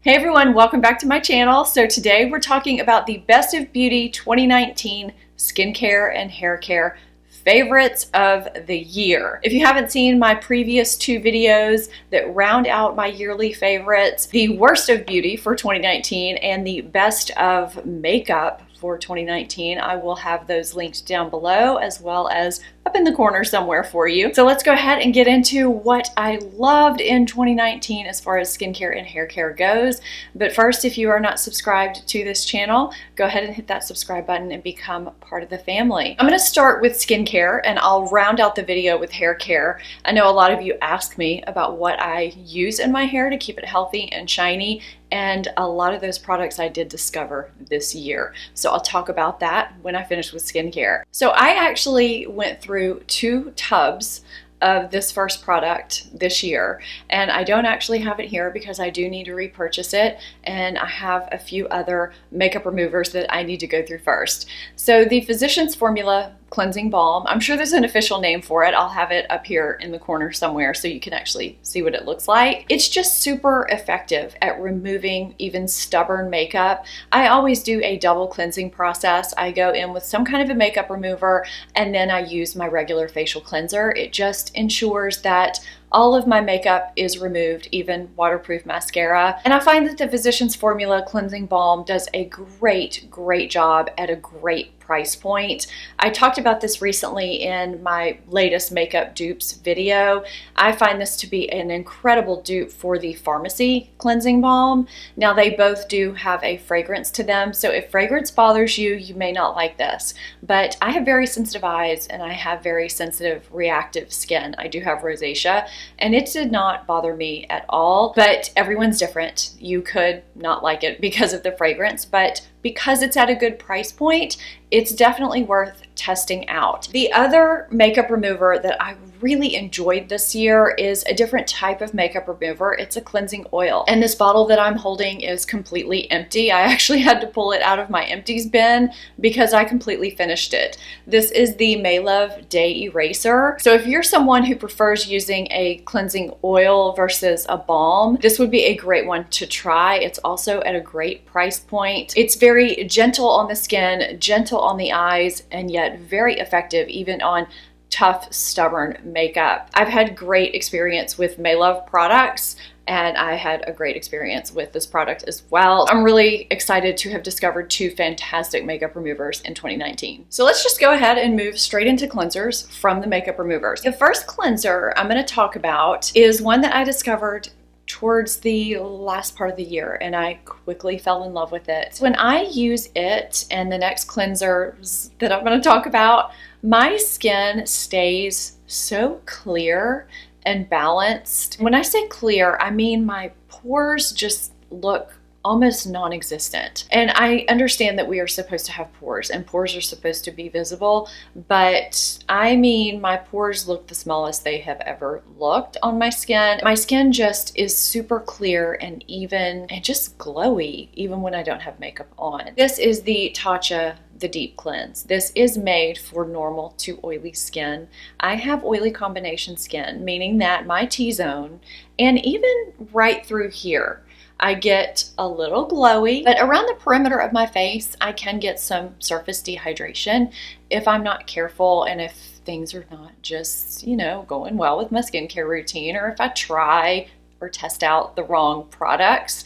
Hey everyone, welcome back to my channel. So today we're talking about the Best of Beauty 2019 skincare and hair care favorites of the year. If you haven't seen my previous two videos that round out my yearly favorites, the Worst of Beauty for 2019 and the Best of Makeup for 2019, I will have those linked down below as well as up in the corner somewhere for you. So let's go ahead and get into what I loved in 2019 as far as skincare and hair care goes. But first, if you are not subscribed to this channel, go ahead and hit that subscribe button and become part of the family. I'm going to start with skincare and I'll round out the video with hair care. I know a lot of you ask me about what I use in my hair to keep it healthy and shiny, and a lot of those products I did discover this year. So I'll talk about that when I finish with skincare. So I actually went through 2 tubs of this first product this year, and I don't actually have it here because I do need to repurchase it, and I have a few other makeup removers that I need to go through first. So the Physicians Formula Cleansing Balm, I'm sure there's an official name for it. I'll have it up here in the corner somewhere so you can actually see what it looks like. It's just super effective at removing even stubborn makeup. I always do a double cleansing process. I go in with some kind of a makeup remover and then I use my regular facial cleanser. It just ensures that all of my makeup is removed, even waterproof mascara. And I find that the Physicians Formula Cleansing Balm does a great job at a great price point. I talked about this recently in my latest makeup dupes video. I find this to be an incredible dupe for the Pharmacy Cleansing Balm. Now they both do have a fragrance to them, so if fragrance bothers you, you may not like this. But I have very sensitive eyes and I have very sensitive reactive skin. I do have rosacea, and it did not bother me at all, but everyone's different. You could not like it because of the fragrance, but because it's at a good price point, it's definitely worth testing out. The other makeup remover that I really enjoyed this year is a different type of makeup remover. It's a cleansing oil. And this bottle that I'm holding is completely empty. I actually had to pull it out of my empties bin because I completely finished it. This is the Maylove Day Eraser. So if you're someone who prefers using a cleansing oil versus a balm, this would be a great one to try. It's also at a great price point. It's very gentle on the skin, gentle on the eyes, and yet very effective even on tough, stubborn makeup. I've had great experience with Maylove products, and I had a great experience with this product as well. I'm really excited to have discovered 2 fantastic makeup removers in 2019. So let's just go ahead and move straight into cleansers from the makeup removers. The first cleanser I'm going to talk about is one that I discovered towards the last part of the year, and I quickly fell in love with it. When I use it and the next cleansers that I'm going to talk about, my skin stays so clear and balanced. When I say clear, I mean my pores just look almost non-existent. And I understand that we are supposed to have pores and pores are supposed to be visible, but I mean my pores look the smallest they have ever looked on my skin. My skin just is super clear and even and just glowy even when I don't have makeup on. This is the Tatcha the Deep Cleanse. This is made for normal to oily skin. I have oily combination skin, meaning that my T-zone and even right through here, I get a little glowy, but around the perimeter of my face, I can get some surface dehydration if I'm not careful and if things are not just, going well with my skincare routine, or if I try or test out the wrong products.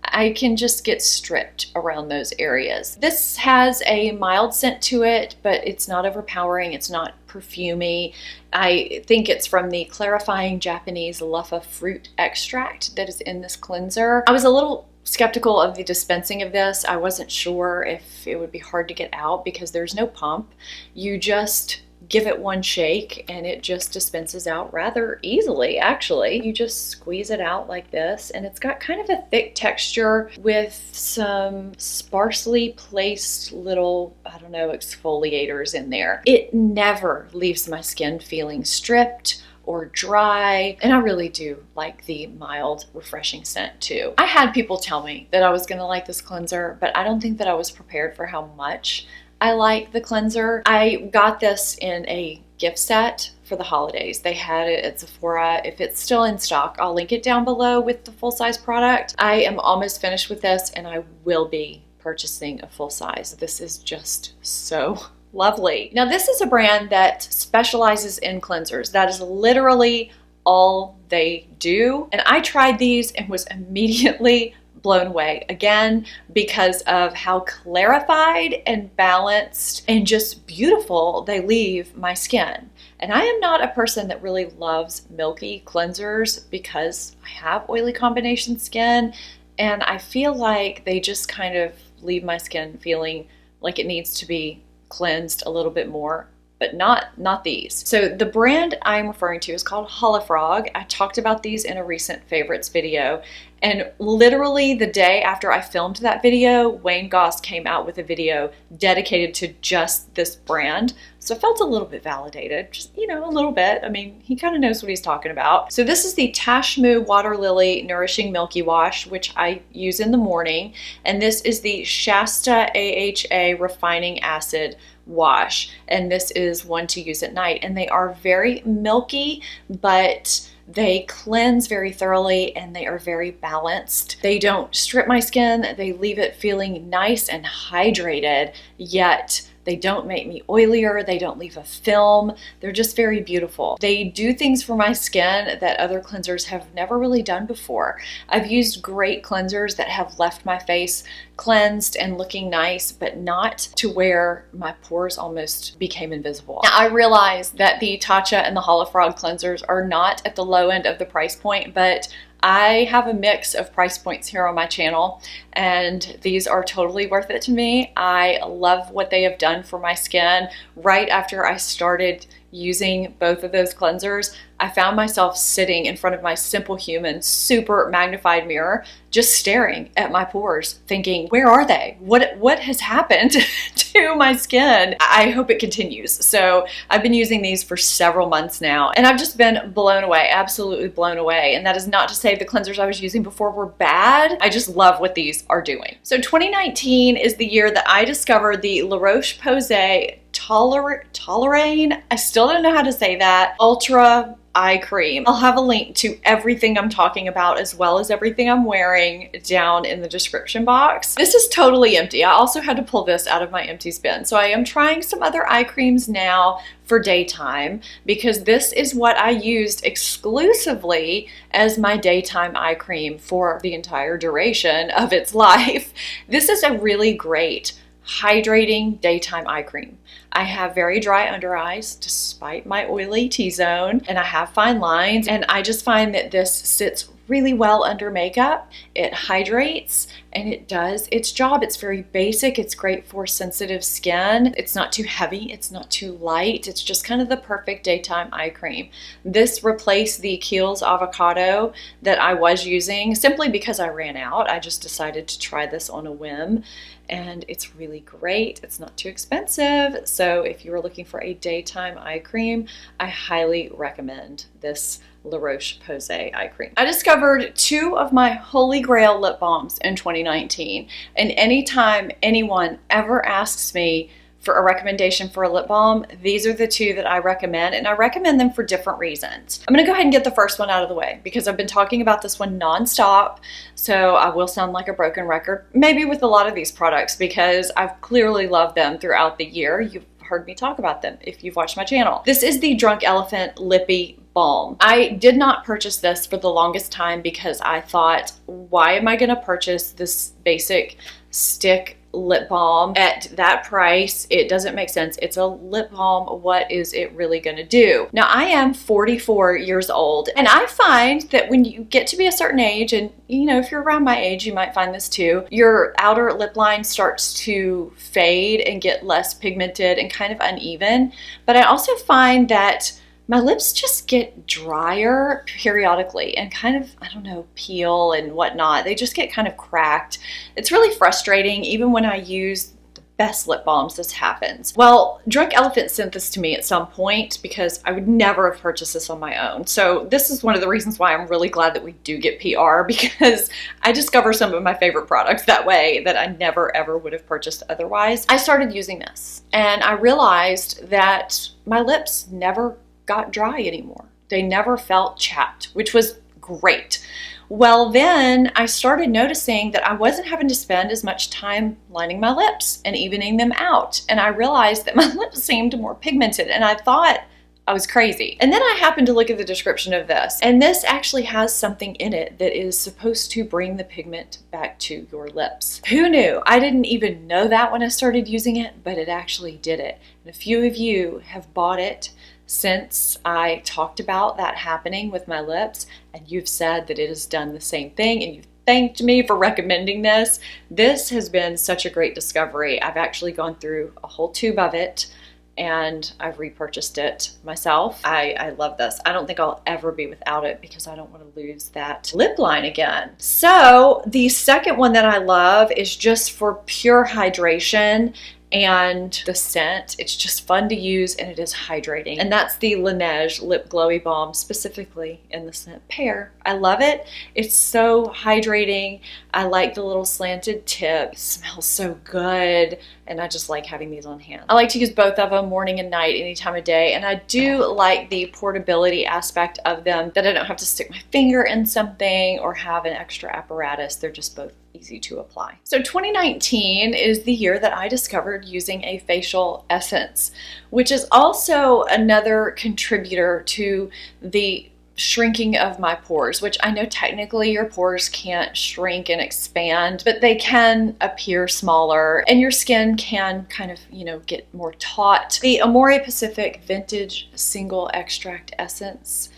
I can just get stripped around those areas. This has a mild scent to it, but it's not overpowering. It's not perfumey. I think it's from the clarifying Japanese luffa fruit extract that is in this cleanser. I was a little skeptical of the dispensing of this. I wasn't sure if it would be hard to get out because there's no pump. You just give it one shake and it just dispenses out rather easily, actually. You just squeeze it out like this, and it's got kind of a thick texture with some sparsely placed little, exfoliators in there. It never leaves my skin feeling stripped or dry, and I really do like the mild, refreshing scent too. I had people tell me that I was gonna like this cleanser, but I don't think that I was prepared for how much I like the cleanser. I got this in a gift set for the holidays. They had it at Sephora. If it's still in stock, I'll link it down below with the full-size product. I am almost finished with this, and I will be purchasing a full size. This is just so lovely. Now, this is a brand that specializes in cleansers. That is literally all they do. And I tried these and was immediately blown away, again, because of how clarified and balanced and just beautiful they leave my skin. And I am not a person that really loves milky cleansers because I have oily combination skin, and I feel like they just kind of leave my skin feeling like it needs to be cleansed a little bit more, but not these. So the brand I'm referring to is called Holifrog. I talked about these in a recent favorites video, and literally the day after I filmed that video, Wayne Goss came out with a video dedicated to just this brand. So I felt a little bit validated, just, you know, a little bit. I mean, he kind of knows what he's talking about. So this is the Tashmoo Water Lily Nourishing Milky Wash, which I use in the morning. And this is the Shasta AHA Refining Acid Wash. And this is one to use at night. And they are very milky, but they cleanse very thoroughly and they are very balanced. They don't strip my skin. They leave it feeling nice and hydrated, yet they don't make me oilier. They don't leave a film. They're just very beautiful. They do things for my skin that other cleansers have never really done before. I've used great cleansers that have left my face cleansed and looking nice, but not to where my pores almost became invisible. Now, I realize that the Tatcha and the Holifrog cleansers are not at the low end of the price point, but I have a mix of price points here on my channel, and these are totally worth it to me. I love what they have done for my skin. Right after I started using both of those cleansers, I found myself sitting in front of my Simple Human super magnified mirror, just staring at my pores, thinking, where are they? What has happened to my skin? I hope it continues. So I've been using these for several months now, and I've just been blown away, absolutely blown away. And that is not to say the cleansers I was using before were bad. I just love what these are doing. So 2019 is the year that I discovered the La Roche-Posay Toleraine, I still don't know how to say that, Ultra Eye Cream. I'll have a link to everything I'm talking about as well as everything I'm wearing down in the description box. This is totally empty. I also had to pull this out of my empty bin. So I am trying some other eye creams now for daytime because this is what I used exclusively as my daytime eye cream for the entire duration of its life. This is a really great hydrating daytime eye cream. I have very dry under eyes despite my oily T-zone, and I have fine lines, and I just find that this sits really well under makeup. It hydrates and it does its job. It's very basic. It's great for sensitive skin. It's not too heavy. It's not too light. It's just kind of the perfect daytime eye cream. This replaced the Kiehl's Avocado that I was using simply because I ran out. I just decided to try this on a whim, and it's really great. It's not too expensive. So if you are looking for a daytime eye cream, I highly recommend this La Roche-Posay eye cream. I discovered two of my holy grail lip balms in 2019, and anytime anyone ever asks me for a recommendation for a lip balm, these are the two that I recommend, and I recommend them for different reasons. I'm gonna go ahead and get the first one out of the way because I've been talking about this one nonstop, so I will sound like a broken record, maybe with a lot of these products, because I've clearly loved them throughout the year. You've heard me talk about them if you've watched my channel. This is the Drunk Elephant Lippe Balm. I did not purchase this for the longest time because I thought, why am I gonna purchase this basic stick lip balm at that price? It doesn't make sense. It's a lip balm. What is it really going to do? Now, I am 44 years old, and I find that when you get to be a certain age, and you know, if you're around my age, you might find this too, your outer lip line starts to fade and get less pigmented and kind of uneven. But I also find that my lips just get drier periodically and kind of, I don't know, peel and whatnot. They just get kind of cracked. It's really frustrating. Even when I use the best lip balms, this happens. Well, Drunk Elephant sent this to me at some point because I would never have purchased this on my own. So this is one of the reasons why I'm really glad that we do get PR, because I discover some of my favorite products that way that I never ever would have purchased otherwise. I started using this and I realized that my lips never got dry anymore. They never felt chapped, which was great. Well, then I started noticing that I wasn't having to spend as much time lining my lips and evening them out. And I realized that my lips seemed more pigmented, and I thought I was crazy. And then I happened to look at the description of this, and this actually has something in it that is supposed to bring the pigment back to your lips. Who knew? I didn't even know that when I started using it, but it actually did it. And a few of you have bought it since I talked about that happening with my lips, and you've said that it has done the same thing, and you've thanked me for recommending this. This has been such a great discovery. I've actually gone through a whole tube of it, and I've repurchased it myself. I love this. I don't think I'll ever be without it because I don't want to lose that lip line again. So the second one that I love is just for pure hydration, and the scent, it's just fun to use and it is hydrating. And that's the Laneige Lip Glowy Balm, specifically in the scent Pear. I love it. It's so hydrating. I like the little slanted tip. It smells so good. And I just like having these on hand. I like to use both of them morning and night, any time of day. And I do like the portability aspect of them, that I don't have to stick my finger in something or have an extra apparatus. They're just both easy to apply. So 2019 is the year that I discovered using a facial essence, which is also another contributor to the shrinking of my pores, which I know technically your pores can't shrink and expand, but they can appear smaller and your skin can kind of, get more taut. The Amore Pacific Vintage Single Extract Essence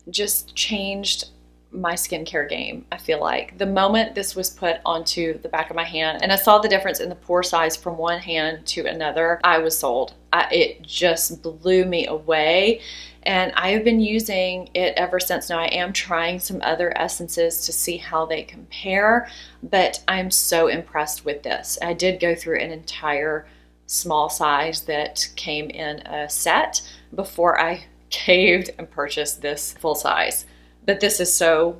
just changed my skincare game. I feel like the moment this was put onto the back of my hand and I saw the difference in the pore size from one hand to another, I was sold. It just blew me away, and I have been using it ever since. Now I am trying some other essences to see how they compare, but I'm so impressed with this. I did go through an entire small size that came in a set before I caved and purchased this full size. But this is so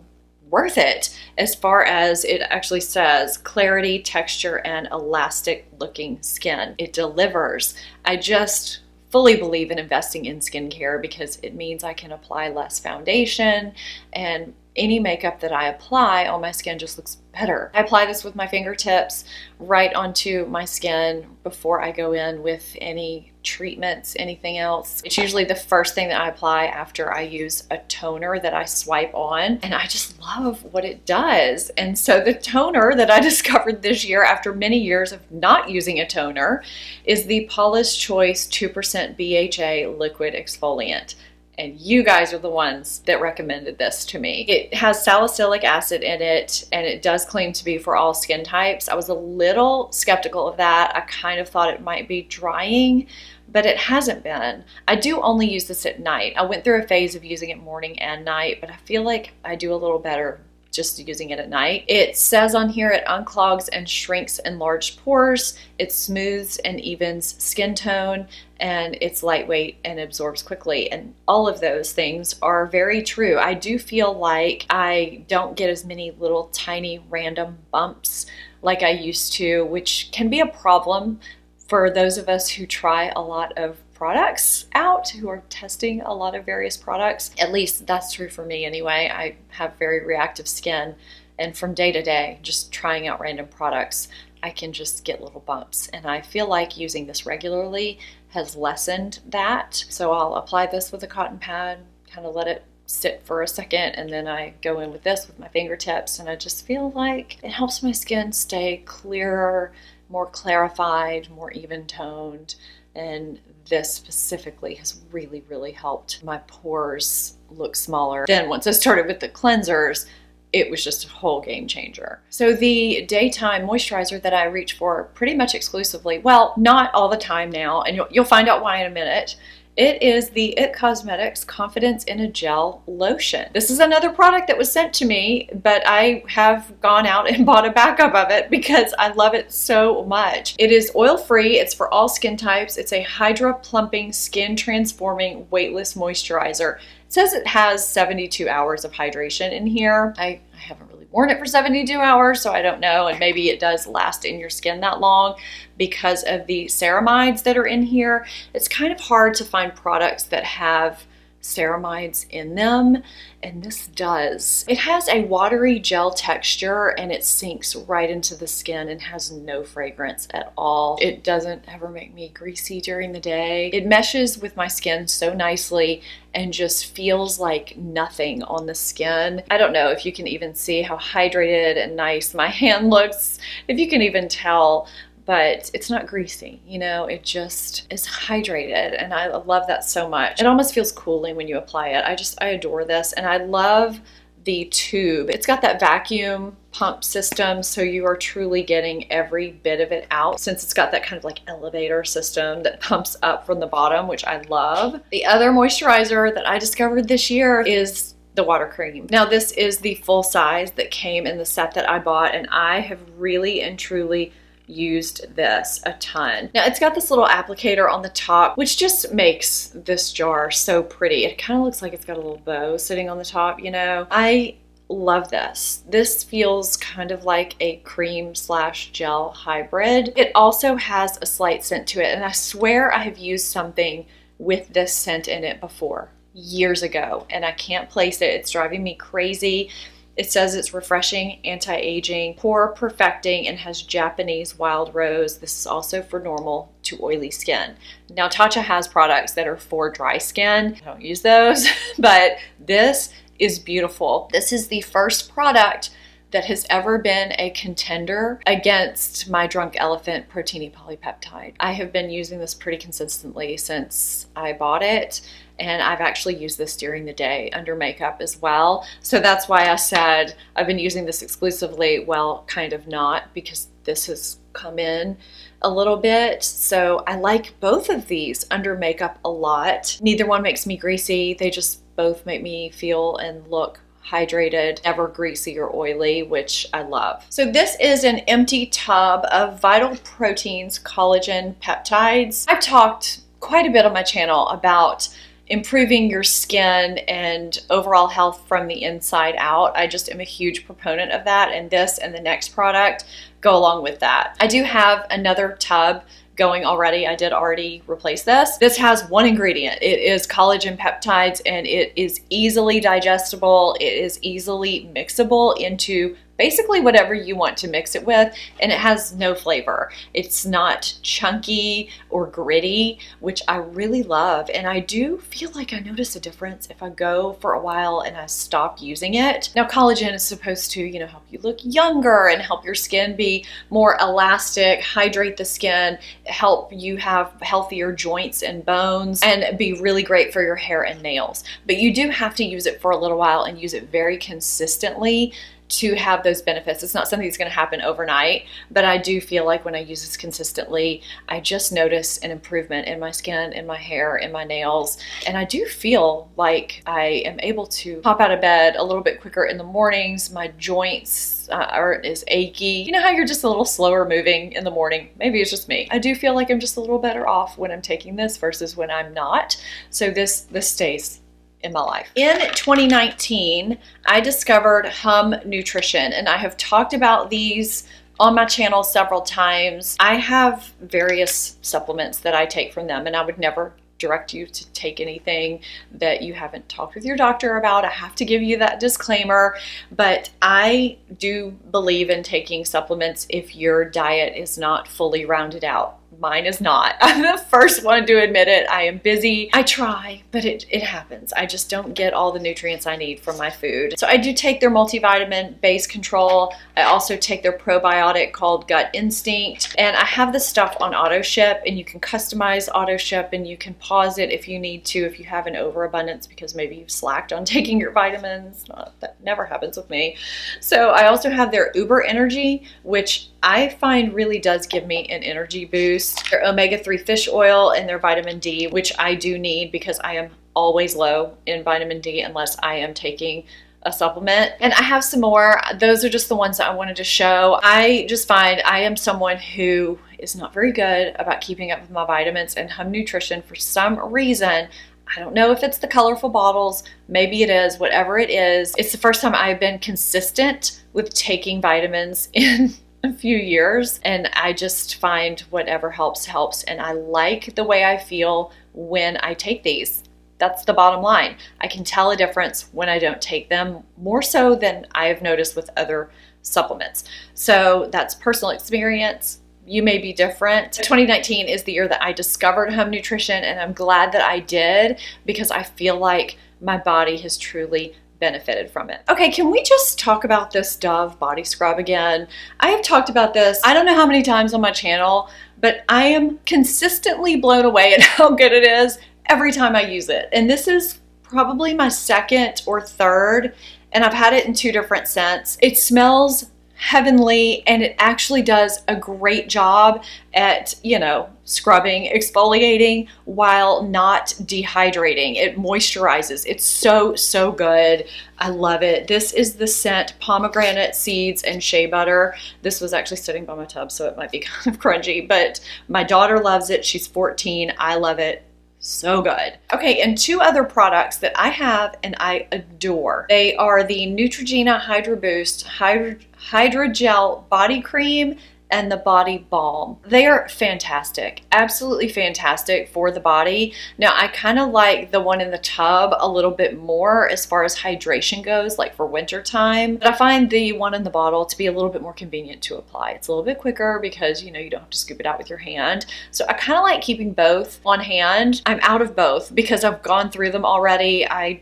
worth it, as far as it actually says clarity, texture, and elastic looking skin. It delivers. I just fully believe in investing in skincare because it means I can apply less foundation, and any makeup that I apply on my skin just looks better. I apply this with my fingertips right onto my skin before I go in with any treatments, anything else. It's usually the first thing that I apply after I use a toner that I swipe on, and I just love what it does. And so the toner that I discovered this year after many years of not using a toner is the Paula's Choice 2% BHA liquid exfoliant. And you guys are the ones that recommended this to me. It has salicylic acid in it, and it does claim to be for all skin types. I was a little skeptical of that. I kind of thought it might be drying, but it hasn't been. I do only use this at night. I went through a phase of using it morning and night, but I feel like I do a little better just using it at night. It says on here it unclogs and shrinks enlarged pores, it smooths and evens skin tone, and it's lightweight and absorbs quickly. And all of those things are very true. I do feel like I don't get as many little tiny random bumps like I used to, which can be a problem for those of us who try a lot of products out, who are testing a lot of various products. At least that's true for me anyway. I have very reactive skin, and from day to day, just trying out random products, I can just get little bumps. And I feel like using this regularly has lessened that. So I'll apply this with a cotton pad, kind of let it sit for a second, and then I go in with this with my fingertips, and I just feel like it helps my skin stay clearer, more clarified, more even toned. And this specifically has really, really helped my pores look smaller. Then once I started with the cleansers, it was just a whole game changer. So the daytime moisturizer that I reach for pretty much exclusively, well, not all the time now, and you'll find out why in a minute, it is the IT Cosmetics Confidence in a Gel Lotion. This is another product that was sent to me, but I have gone out and bought a backup of it because I love it so much. It is oil-free, it's for all skin types, it's a hydra-plumping, skin-transforming, weightless moisturizer. It says it has 72 hours of hydration in here. I haven't really worn it for 72 hours, so I don't know, and maybe it does last in your skin that long because of the ceramides that are in here. It's kind of hard to find products that have ceramides in them, and this does. It has a watery gel texture and it sinks right into the skin and has no fragrance at all. It doesn't ever make me greasy during the day. It meshes with my skin so nicely and just feels like nothing on the skin. I don't know if you can even see how hydrated and nice my hand looks, if you can even tell, but it's not greasy, you know, it just is hydrated, and I love that so much. It almost feels cooling when you apply it. I adore this, and I love the tube. It's got that vacuum pump system, so you are truly getting every bit of it out, since it's got that kind of like elevator system that pumps up from the bottom, which I love. The other moisturizer that I discovered this year is the water cream. Now this is the full size that came in the set that I bought, and I have really and truly used this a ton. Now it's got this little applicator on the top, which just makes this jar so pretty. It kind of looks like it's got a little bow sitting on the top, you know. I love this. This feels kind of like a cream slash gel hybrid. It also has a slight scent to it, and I swear I have used something with this scent in it before, years ago, and I can't place it. It's driving me crazy. It says it's refreshing, anti-aging, pore perfecting, and has Japanese wild rose. This is also for normal to oily skin. Now Tatcha has products that are for dry skin. I don't use those, but this is beautiful. This is the first product that has ever been a contender against my Drunk Elephant Protini Polypeptide. I have been using this pretty consistently since I bought it, and I've actually used this during the day under makeup as well. So that's why I said I've been using this exclusively. Well, kind of not, because this has come in a little bit. So I like both of these under makeup a lot. Neither one makes me greasy. They just both make me feel and look hydrated, never greasy or oily, which I love. So this is an empty tub of Vital Proteins collagen peptides. I've talked quite a bit on my channel about improving your skin and overall health from the inside out. I just am a huge proponent of that, and this and the next product go along with that. I do have another tub going already. I did already replace this. This has one ingredient. It is collagen peptides, and it is easily digestible. It is easily mixable into basically whatever you want to mix it with, and it has no flavor. It's not chunky or gritty, which I really love, and I do feel like I notice a difference if I go for a while and I stop using it. Now collagen is supposed to, you know, help you look younger and help your skin be more elastic, hydrate the skin, help you have healthier joints and bones, and be really great for your hair and nails. But you do have to use it for a little while and use it very consistently to have those benefits. It's not something that's going to happen overnight, but I do feel like when I use this consistently, I just notice an improvement in my skin, in my hair, in my nails, and I do feel like I am able to pop out of bed a little bit quicker in the mornings. My joints aren't as achy. You know how you're just a little slower moving in the morning? Maybe it's just me. I do feel like I'm just a little better off when I'm taking this versus when I'm not. So this stays in my life. In 2019, I discovered Hum Nutrition, and I have talked about these on my channel several times. I have various supplements that I take from them, and I would never direct you to take anything that you haven't talked with your doctor about. I have to give you that disclaimer, but I do believe in taking supplements if your diet is not fully rounded out. Mine is not. I'm the first one to admit it. I am busy. I try, but it happens. I just don't get all the nutrients I need from my food. So I do take their multivitamin base control. I also take their probiotic called Gut Instinct. And I have this stuff on auto ship, and you can customize auto ship, and you can pause it if you need to, if you have an overabundance because maybe you've slacked on taking your vitamins. That never happens with me. So I also have their Uber Energy, which I find really does give me an energy boost. Their omega-3 fish oil and their vitamin D, which I do need because I am always low in vitamin D unless I am taking a supplement. And I have some more. Those are just the ones that I wanted to show. I just find I am someone who is not very good about keeping up with my vitamins, and Hum Nutrition, for some reason, I don't know if it's the colorful bottles, maybe it is, whatever it is. It's the first time I've been consistent with taking vitamins in a few years, and I just find whatever helps, and I like the way I feel when I take these. That's the bottom line. I can tell a difference when I don't take them, more so than I have noticed with other supplements. So that's personal experience. You may be different. 2019 is the year that I discovered home nutrition, and I'm glad that I did because I feel like my body has truly benefited from it. Okay, can we just talk about this Dove body scrub again? I have talked about this, I don't know how many times on my channel, but I am consistently blown away at how good it is every time I use it. And this is probably my second or third, and I've had it in 2 different scents. It smells heavenly, and it actually does a great job at, you know, scrubbing, exfoliating while not dehydrating. It moisturizes. It's so good. I love it. This is the scent Pomegranate Seeds and Shea Butter. This was actually sitting by my tub, so it might be kind of crunchy, but my daughter loves it. She's 14. I love it. So good. Okay, and 2 other products that I have and I adore. They are the Neutrogena Hydra Boost Hydrogel Body Cream and the Body Balm. They are fantastic, absolutely fantastic for the body. Now, I kind of like the one in the tub a little bit more as far as hydration goes, like for winter time. But I find the one in the bottle to be a little bit more convenient to apply. It's a little bit quicker because, you know, you don't have to scoop it out with your hand. So I kind of like keeping both on hand. I'm out of both because I've gone through them already. I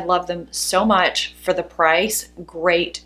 love them so much for the price. Great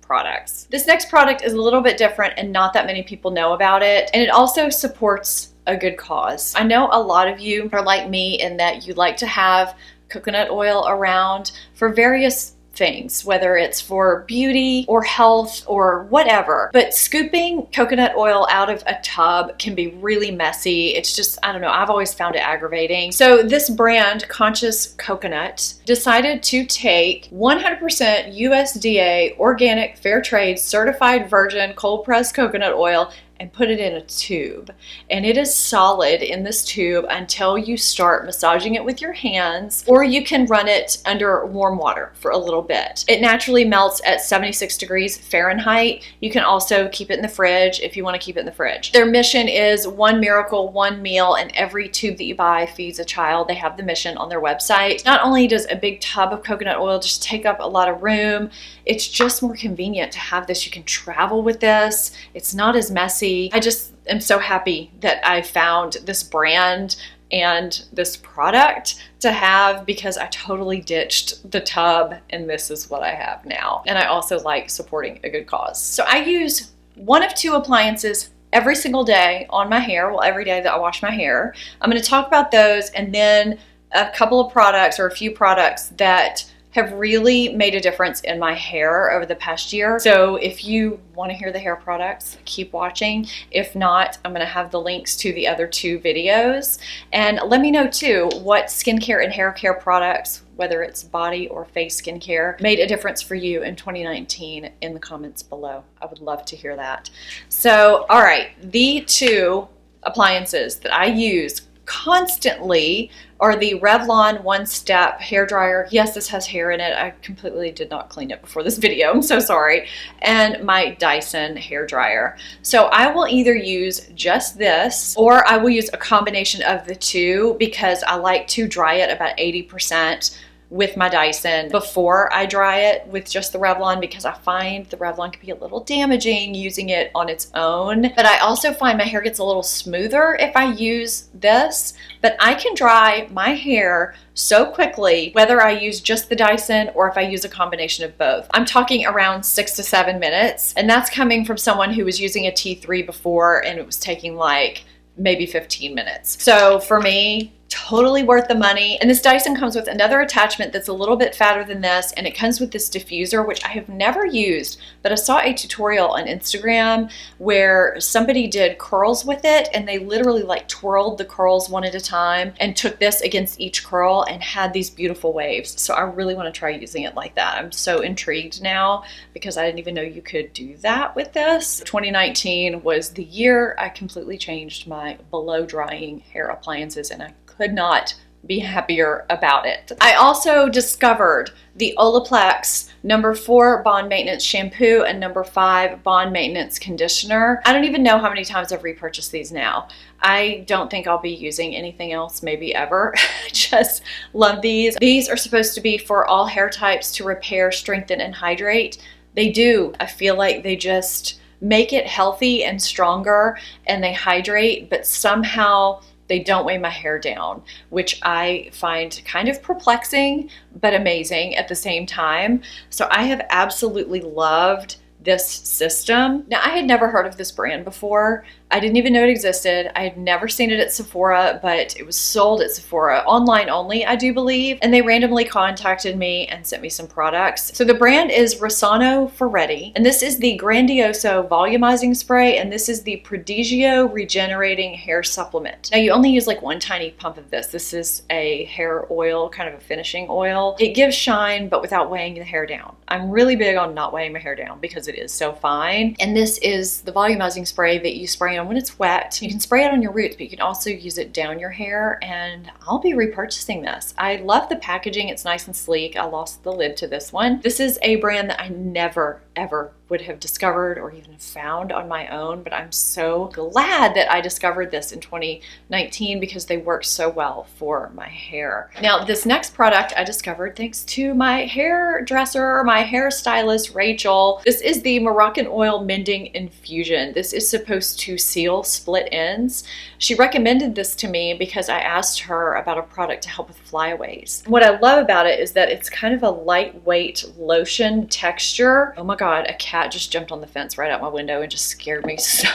products. This next product is a little bit different and not that many people know about it, and it also supports a good cause. I know a lot of you are like me in that you like to have coconut oil around for various things, whether it's for beauty or health or whatever. But scooping coconut oil out of a tub can be really messy. It's just, I don't know, I've always found it aggravating. So this brand, Conscious Coconut, decided to take 100% USDA organic fair trade certified virgin cold pressed coconut oil and put it in a tube. And it is solid in this tube until you start massaging it with your hands, or you can run it under warm water for a little bit. It naturally melts at 76 degrees Fahrenheit. You can also keep it in the fridge if you want to keep it in the fridge. Their mission is one miracle, one meal, and every tube that you buy feeds a child. They have the mission on their website. Not only does a big tub of coconut oil just take up a lot of room, it's just more convenient to have this. You can travel with this. It's not as messy. I just am so happy that I found this brand and this product to have because I totally ditched the tub and this is what I have now. And I also like supporting a good cause. So I use one of 2 appliances every single day on my hair. Well, every day that I wash my hair. I'm going to talk about those and then a couple of products or a few products that have really made a difference in my hair over the past year. So if you want to hear the hair products, keep watching. If not, I'm going to have the links to the other 2 videos. And let me know too what skincare and hair care products, whether it's body or face skincare, made a difference for you in 2019 in the comments below. I would love to hear that. So, all right, the 2 appliances that I use constantly are the Revlon One Step hair dryer. Yes, this has hair in it. I completely did not clean it before this video. I'm so sorry. And my Dyson hair dryer. So I will either use just this or I will use a combination of the 2 because I like to dry it about 80% with my Dyson before I dry it with just the Revlon because I find the Revlon can be a little damaging using it on its own. But I also find my hair gets a little smoother if I use this. But I can dry my hair so quickly whether I use just the Dyson or if I use a combination of both. I'm talking around 6 to 7 minutes, and that's coming from someone who was using a T3 before and it was taking like maybe 15 minutes. So for me, totally worth the money. And this Dyson comes with another attachment that's a little bit fatter than this, and it comes with this diffuser, which I have never used, but I saw a tutorial on Instagram where somebody did curls with it, and they literally like twirled the curls one at a time and took this against each curl and had these beautiful waves. So I really want to try using it like that. I'm so intrigued now because I didn't even know you could do that with this. 2019 was the year I completely changed my below drying hair appliances, and I could not be happier about it. I also discovered the Olaplex #4 Bond Maintenance Shampoo and #5 Bond Maintenance Conditioner. I don't even know how many times I've repurchased these now. I don't think I'll be using anything else, maybe ever. I just love these. These are supposed to be for all hair types to repair, strengthen, and hydrate. They do. I feel like they just make it healthy and stronger, and they hydrate, but somehow they don't weigh my hair down, which I find kind of perplexing, but amazing at the same time. So I have absolutely loved this system. Now, I had never heard of this brand before. I didn't even know it existed. I had never seen it at Sephora, but it was sold at Sephora, online only, I do believe. And they randomly contacted me and sent me some products. So the brand is Rossano Ferretti, and this is the Grandioso Volumizing Spray, and this is the Prodigio Regenerating Hair Supplement. Now, you only use like one tiny pump of this. This is a hair oil, kind of a finishing oil. It gives shine, but without weighing the hair down. I'm really big on not weighing my hair down because it is so fine. And this is the volumizing spray that you spray on when it's wet. You can spray it on your roots, but you can also use it down your hair, and I'll be repurchasing this. I love the packaging. It's nice and sleek. I lost the lid to this one. This is a brand that I never, ever would have discovered or even found on my own, but I'm so glad that I discovered this in 2019 because they work so well for my hair. Now, this next product I discovered thanks to my hairdresser, my hairstylist, Rachel. This is the Moroccan Oil Mending Infusion. This is supposed to seal split ends. She recommended this to me because I asked her about a product to help with flyaways. What I love about it is that it's kind of a lightweight lotion texture. Oh my God, a cat just jumped on the fence right out my window and just scared me so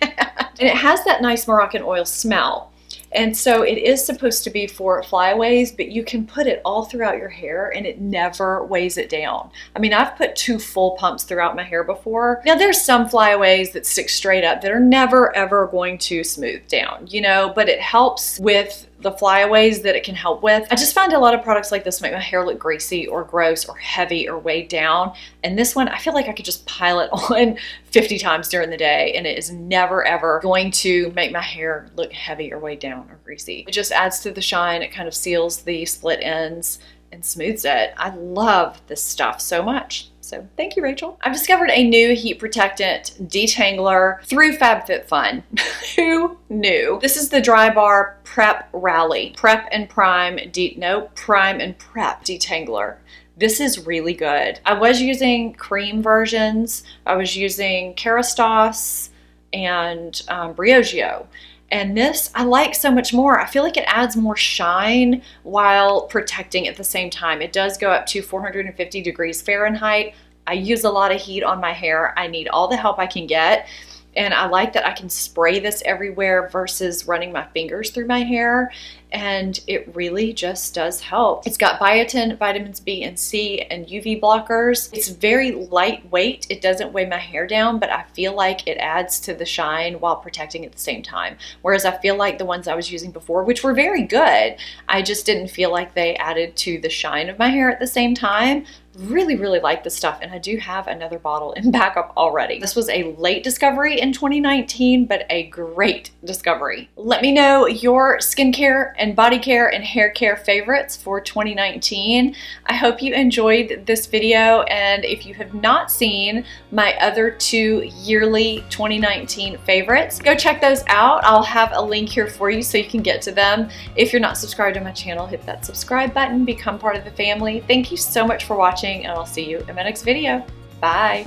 bad. And it has that nice Moroccan oil smell. And so it is supposed to be for flyaways, but you can put it all throughout your hair and it never weighs it down. I mean, I've put 2 full pumps throughout my hair before. Now, there's some flyaways that stick straight up that are never ever going to smooth down, you know, but it helps with the flyaways that it can help with. I just find a lot of products like this make my hair look greasy or gross or heavy or weighed down. And this one, I feel like I could just pile it on 50 times during the day and it is never ever going to make my hair look heavy or weighed down or greasy. It just adds to the shine. It kind of seals the split ends and smooths it. I love this stuff so much. So thank you, Rachel. I've discovered a new heat protectant detangler through FabFitFun. Who knew? This is the Dry Bar Prep Rally. Prep and Prime, Prime and Prep detangler. This is really good. I was using cream versions. I was using Kerastase and Briogeo. And this I like so much more. I feel like it adds more shine while protecting at the same time. It does go up to 450 degrees Fahrenheit. I use a lot of heat on my hair. I need all the help I can get. And I like that I can spray this everywhere versus running my fingers through my hair. And it really just does help. It's got biotin, vitamins B and C, and UV blockers. It's very lightweight. It doesn't weigh my hair down, but I feel like it adds to the shine while protecting at the same time. Whereas I feel like the ones I was using before, which were very good, I just didn't feel like they added to the shine of my hair at the same time. Really, really like this stuff, and I do have another bottle in backup already. This was a late discovery in 2019, but a great discovery. Let me know your skincare and body care and hair care favorites for 2019. I hope you enjoyed this video, and if you have not seen my other 2 yearly 2019 favorites, go check those out. I'll have a link here for you so you can get to them. If you're not subscribed to my channel, hit that subscribe button, become part of the family. Thank you so much for watching, and I'll see you in my next video. Bye.